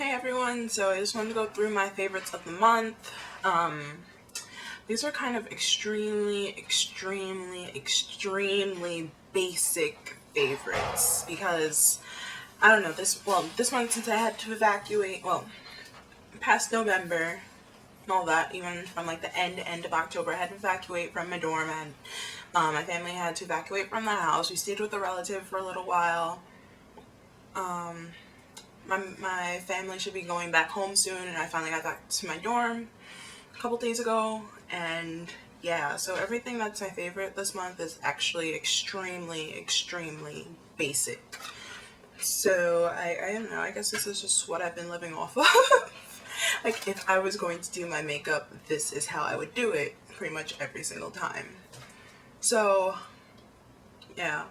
Hey everyone, so I just wanted to go through my favorites of the month. These are kind of extremely basic favorites because I don't know, this month since I had to evacuate, past November and all that, even from like the end of October, I had to evacuate from my dorm and my family had to evacuate from the house. We stayed with a relative for a little while. My family should be going back home soon, and I finally got back to my dorm a couple days ago. And yeah, so everything that's my favorite this month is actually extremely basic. So I don't know, I guess this is just what I've been living off of. Like, if I was going to do my makeup, this is how I would do it pretty much every single time. So yeah,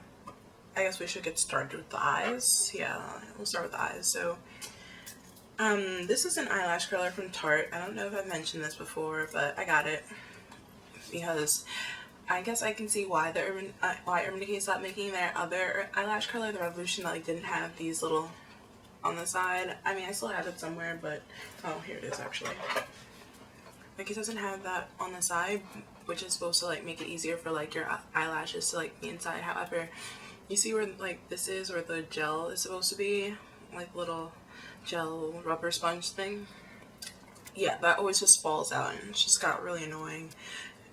I guess we should get started with the eyes. Yeah, we'll start with the eyes. So this is an eyelash curler from Tarte. I don't know if I've mentioned this before, but I got it because I guess I can see why Urban Decay stopped making their other eyelash curler, the Revolution, that like didn't have these little on the side. I mean, I still have it somewhere, but oh, here it is actually. Like, it doesn't have that on the side, which is supposed to like make it easier for like your eyelashes to like be inside. However, you see where like this is, where the gel is supposed to be, like little gel rubber sponge thing. Yeah, that always just falls out, and it just got really annoying.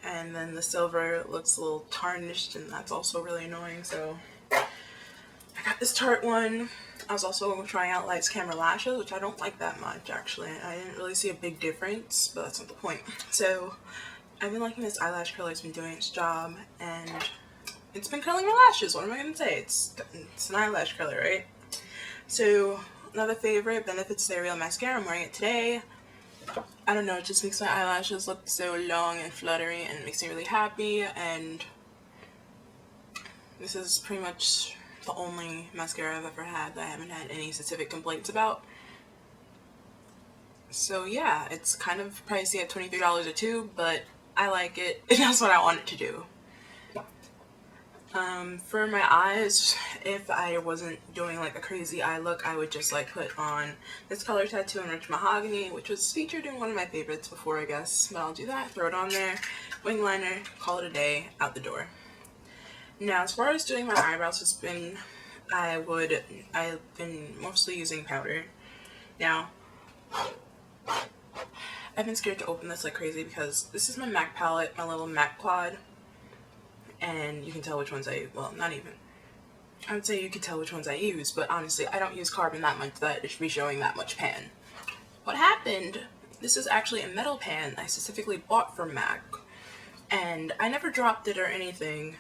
And then the silver looks a little tarnished, and that's also really annoying. So I got this Tarte one. I was also trying out Lights Camera Lashes, which I don't like that much actually. I didn't really see a big difference, but that's not the point. So I've been liking this eyelash curler. It's been doing its job, and it's been curling my lashes. What am I gonna say? It's an eyelash curler, right? So another favorite, Benefit Stereo Mascara. I'm wearing it today. I don't know, it just makes my eyelashes look so long and fluttery, and it makes me really happy. And this is pretty much the only mascara I've ever had that I haven't had any specific complaints about. So yeah, it's kind of pricey at $23 a tube, but I like it, and that's what I want it to do. For my eyes, if I wasn't doing like a crazy eye look, I would just like put on this color Tattoo Enriched Mahogany, which was featured in one of my favorites before, I guess. But I'll do that, throw it on there, wing liner, call it a day, out the door. Now, as far as doing my eyebrows, I've been mostly using powder. Now, I've been scared to open this like crazy because this is my MAC palette, my little MAC quad. And you can tell which ones not even. I would say you can tell which ones I use, but honestly, I don't use carbon that much that it should be showing that much pan. What happened, this is actually a metal pan I specifically bought from MAC, and I never dropped it or anything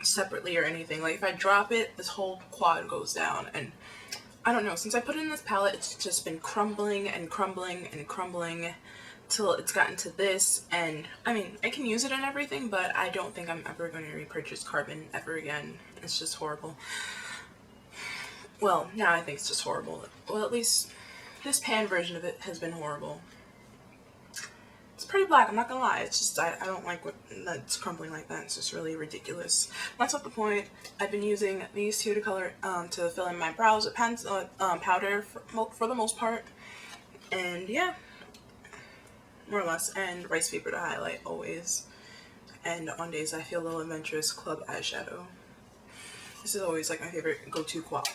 separately or anything. Like, if I drop it, this whole quad goes down, and I don't know, since I put it in this palette, it's just been crumbling till it's gotten to this. And I mean, I can use it and everything, but I don't think I'm ever going to repurchase carbon ever again. It's just horrible. Well, now I think it's just horrible. Well, at least this pan version of it has been horrible. It's pretty black, I'm not gonna lie. It's just, I don't like it's crumbling like that. It's just really ridiculous. That's not the point. I've been using these two to color, to fill in my brows with powder for the most part. And yeah, more or less. And rice paper to highlight always. And on days I feel a little adventurous, Club eyeshadow. This is always like my favorite go-to quad.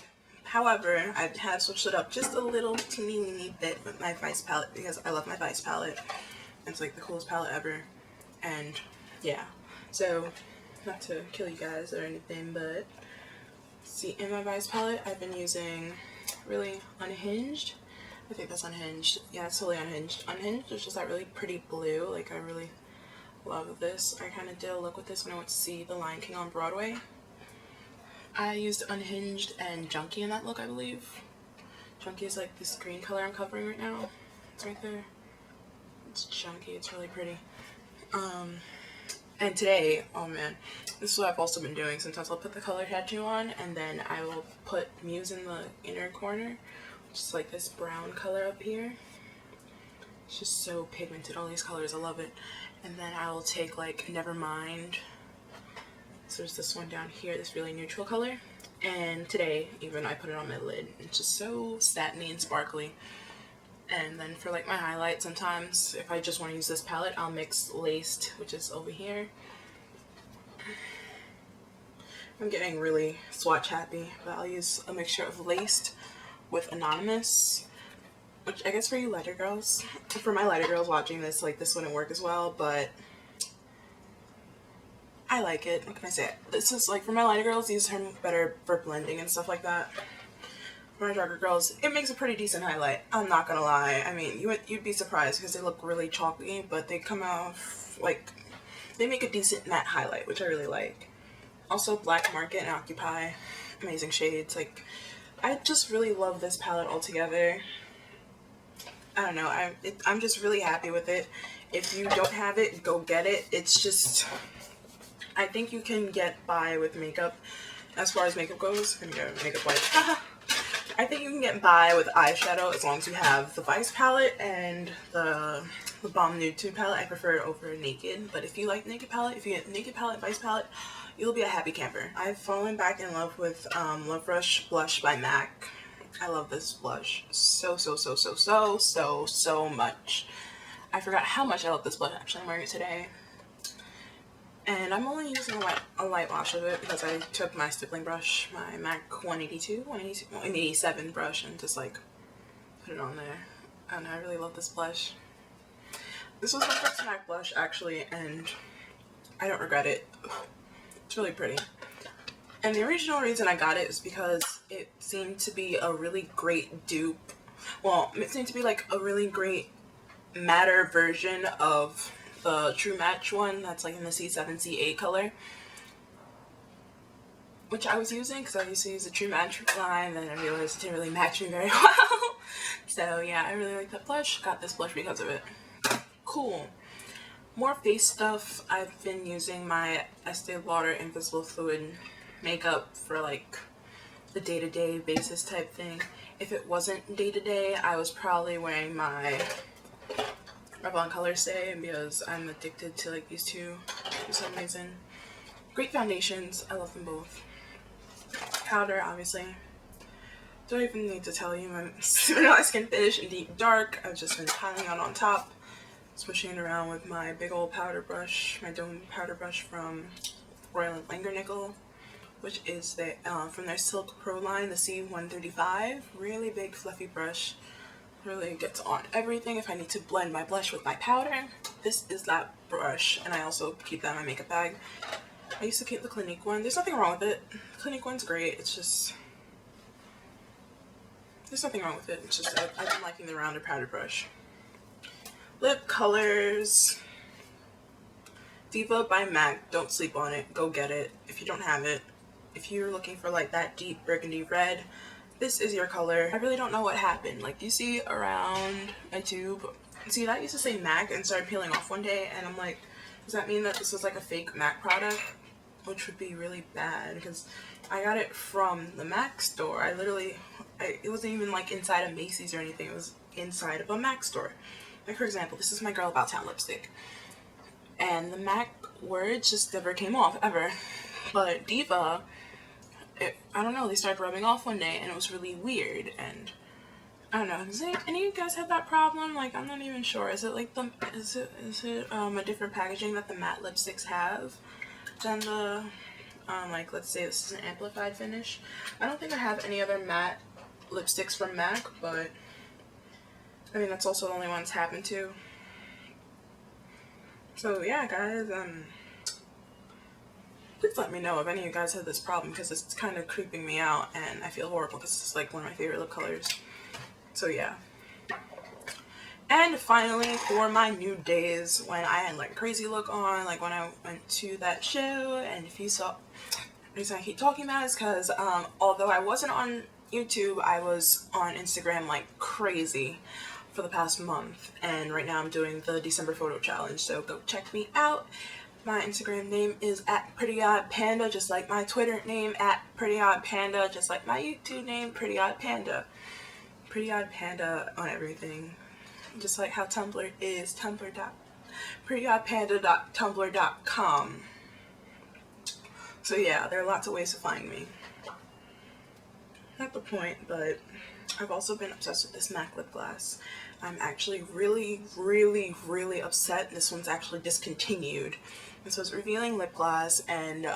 However, I have switched it up just a little teeny bit with my Vice palette because I love my Vice palette. It's like the coolest palette ever. And yeah, so not to kill you guys or anything, but see, in my Vice palette I've been using really Unhinged. I think that's Unhinged. Yeah, it's totally Unhinged. Unhinged is just that really pretty blue. Like, I really love this. I kind of did a look with this when I went to see The Lion King on Broadway. I used Unhinged and Junkie in that look, I believe. Junkie is like this green color I'm covering right now. It's right there. It's Junkie. It's really pretty. And today, oh man, this is what I've also been doing. Sometimes I'll put the color tattoo on, and then I will put Muse in the inner corner, which is like this brown color up here. It's just so pigmented, all these colors, I love it. And then I will take like Nevermind. So there's this one down here, this really neutral color. And today, even I put it on my lid. It's just so satiny and sparkly. And then for like my highlight, sometimes if I just want to use this palette, I'll mix Laced, which is over here. I'm getting really swatch happy, but I'll use a mixture of Laced with Anonymous, which I guess for you lighter girls, for my lighter girls watching this, like this wouldn't work as well, but I like it. What can I say? This is like for my lighter girls, these are better for blending and stuff like that. For my darker girls, it makes a pretty decent highlight. I'm not gonna lie. I mean, you'd be surprised because they look really chalky, but they come out like they make a decent matte highlight, which I really like. Also, Black Market and Occupy, amazing shades. Like, I just really love this palette altogether. I don't know. I'm just really happy with it. If you don't have it, go get it. It's just, I think you can get by with makeup. As far as makeup goes, I'm gonna get makeup wipe. I think you can get by with eyeshadow as long as you have the Vice palette and the Balm Nude Tube palette. I prefer it over Naked, but if you like Naked palette, if you get Naked palette, Vice palette, you'll be a happy camper. I've fallen back in love with Love Rush Blush by MAC. I love this blush so much. I forgot how much I love this blush. Actually, I'm wearing it today. And I'm only using a light wash of it because I took my stippling brush, my MAC 187 brush, and just like put it on there. And I really love this blush. This was my first MAC blush actually, and I don't regret it. It's really pretty. And the original reason I got it is because it seemed to be a really great dupe. Well, it seemed to be like a really great matter version of the True Match one that's like in the C7, C8 color, which I was using because I used to use the True Match line, and then I realized it didn't really match me very well. So yeah, I really like that blush. Got this blush because of it. Cool. More face stuff. I've been using my Estee Lauder Invisible Fluid makeup for like the day-to-day basis type thing. If it wasn't day-to-day, I was probably wearing my Revlon Color Stay because I'm addicted to like these two for some reason. Great foundations. I love them both. Powder, obviously. Don't even need to tell you, my Vanilla Skin Finish in Deep Dark. I've just been piling on top, swishing it around with my big old powder brush, my dome powder brush from Royal & Langernickel, which is from their Silk Pro line, the C135. Really big fluffy brush. Really gets on everything. If I need to blend my blush with my powder, this is that brush. And I also keep that in my makeup bag. I used to keep the Clinique one. There's nothing wrong with it. The Clinique one's great. It's just, there's nothing wrong with it. It's just I've been liking the rounded powder brush. Lip colors. Diva by MAC. Don't sleep on it. Go get it if you don't have it. If you're looking for like that deep burgundy red, this is your color. I really don't know what happened. Like, you see around a tube, see that used to say MAC and started peeling off one day, and I'm like, does that mean that this was like a fake MAC product? Which would be really bad because I got it from the MAC store. It wasn't even like inside a Macy's or anything. It was inside of a MAC store. Like, for example, this is my Girl About Town lipstick, and the MAC words just never came off ever. But Diva, I don't know, they started rubbing off one day and it was really weird. And I don't know, does any of you guys have that problem? Like, I'm not even sure. Is it like is it a different packaging that the matte lipsticks have than the like, let's say this is an amplified finish. I don't think I have any other matte lipsticks from MAC, but I mean, that's also the only one it's happened to. So yeah, guys, please let me know if any of you guys have this problem, because it's kind of creeping me out and I feel horrible because it's like one of my favorite lip colors. So yeah. And finally, for my nude days, when I had like a crazy look on, like when I went to that show, and if you saw, the reason I keep talking about it is because although I wasn't on YouTube, I was on Instagram like crazy for the past month, and right now I'm doing the December photo challenge, so go check me out. My Instagram name is @PrettyOddPanda, just like my Twitter name @PrettyOddPanda, just like my YouTube name, PrettyOddPanda. PrettyOddPanda on everything. Just like how Tumblr is PrettyOddPanda.tumblr.com. So yeah, there are lots of ways to find me. not the point, but I've also been obsessed with this MAC lip gloss. I'm actually really upset this one's actually discontinued. This was Revealing Lip Gloss, and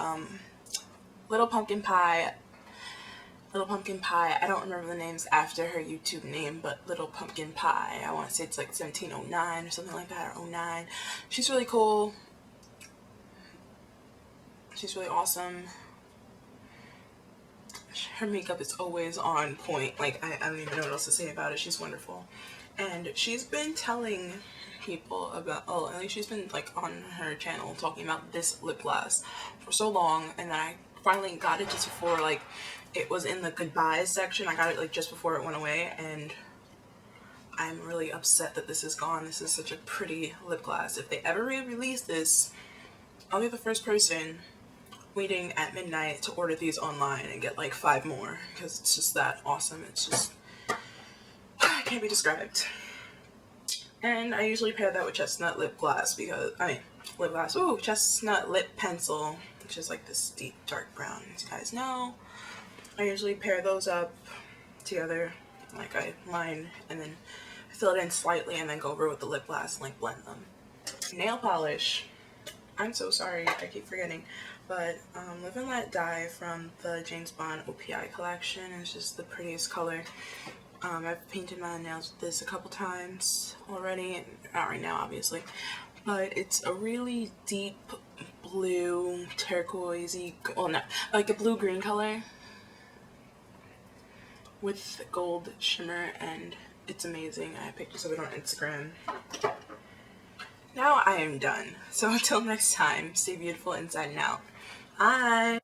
Little Pumpkin Pie, I don't remember the names after her YouTube name, but Little Pumpkin Pie, I want to say it's like 1709 or something like that, or 09. She's really cool. She's really awesome. Her makeup is always on point. Like, I don't even know what else to say about it. She's wonderful. And she's been telling people about, oh, at least she's been like on her channel talking about this lip gloss for so long, and then I finally got it just before, like, it was in the goodbyes section. I got it like just before it went away, and I'm really upset that this is gone. This is such a pretty lip gloss. If they ever re-release this, I'll be the first person waiting at midnight to order these online and get like 5 more, because it's just that awesome. It's just, it can't be described. And I usually pair that with Chestnut lip gloss because, Chestnut lip pencil, which is like this deep dark brown, as you guys know. I usually pair those up together, like I line and then fill it in slightly and then go over with the lip gloss and like blend them. Nail polish. I'm so sorry, I keep forgetting, but Live and Let Die from the James Bond OPI collection is just the prettiest color. I've painted my nails with this a couple times already, not right now obviously, but it's a really deep blue, turquoisey, well no, like a blue-green color with gold shimmer, and it's amazing. I have pictures of it on Instagram. Now I am done. So until next time, stay beautiful inside and out. Bye!